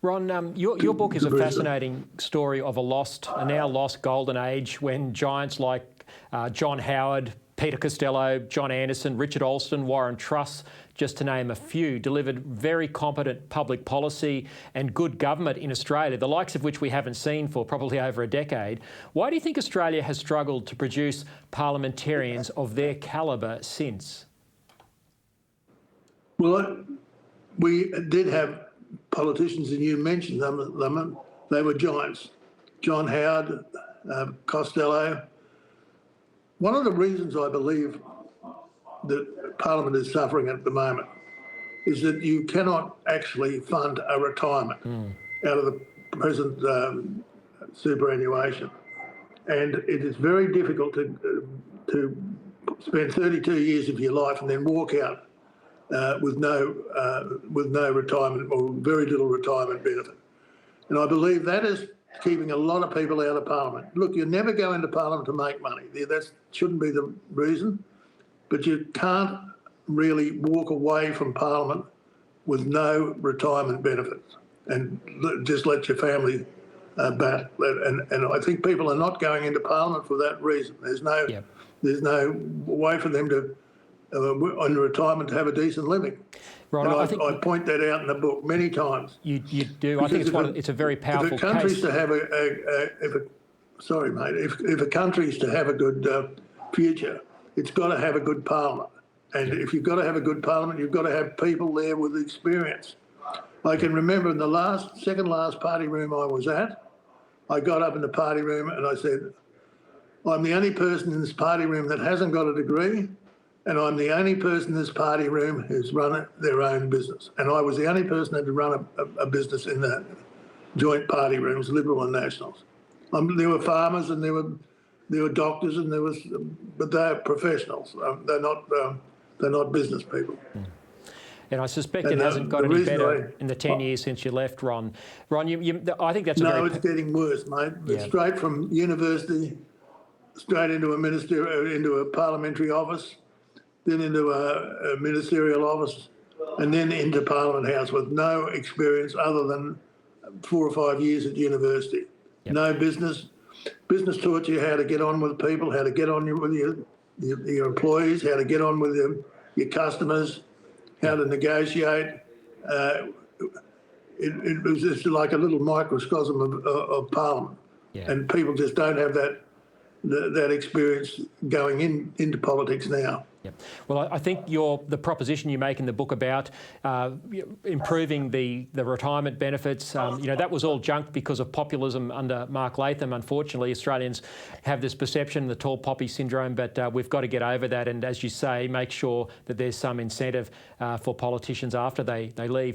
Ron, your book is a fascinating story of a now lost golden age when giants like John Howard, Peter Costello, John Anderson, Richard Alston, Warren Truss, just to name a few, delivered very competent public policy and good government in Australia, the likes of which we haven't seen for probably over a decade. Why do you think Australia has struggled to produce parliamentarians of their calibre since? Well, we did have politicians, and you mentioned them. They were giants. John Howard, Costello. One of the reasons I believe that Parliament is suffering at the moment is that you cannot actually fund a retirement out of the present superannuation. And it is very difficult to spend 32 years of your life and then walk out with no retirement or very little retirement benefit. And I believe that is keeping a lot of people out of Parliament. Look, you never go into Parliament to make money. That shouldn't be the reason. But you can't really walk away from Parliament with no retirement benefits and just let your family bat. And I think people are not going into Parliament for that reason. There's no way for them to, on retirement, to have a decent living. Ron, I point that out in the book many times. You do. I think it's a very powerful if a country's case. To have if a country's to have a good future, it's got to have a good parliament. And if you've got to have a good parliament, you've got to have people there with experience. I can remember in the second last party room I was at, I got up in the party room and I said, I'm the only person in this party room that hasn't got a degree, and I'm the only person in this party room who's run their own business. And I was the only person that had run a business in the joint party rooms, Liberal and Nationals. There were farmers and there were doctors and but they're professionals. They're not business people. And I suspect it hasn't got any better in the 10 years since you left, Ron. Ron, I think that's it's getting worse, mate. It's straight from university, straight into a parliamentary office, then into a ministerial office, and then into Parliament House with no experience other than 4 or 5 years at university. No business. Business taught you how to get on with people, how to get on with your employees, how to get on with your customers, how to negotiate. It was just like a little microcosm of Parliament. And people just don't have that experience going into politics now. Well, I think the proposition you make in the book about improving the retirement benefits, that was all junk because of populism under Mark Latham. Unfortunately, Australians have this perception, the tall poppy syndrome, but we've got to get over that and, as you say, make sure that there's some incentive for politicians after they leave.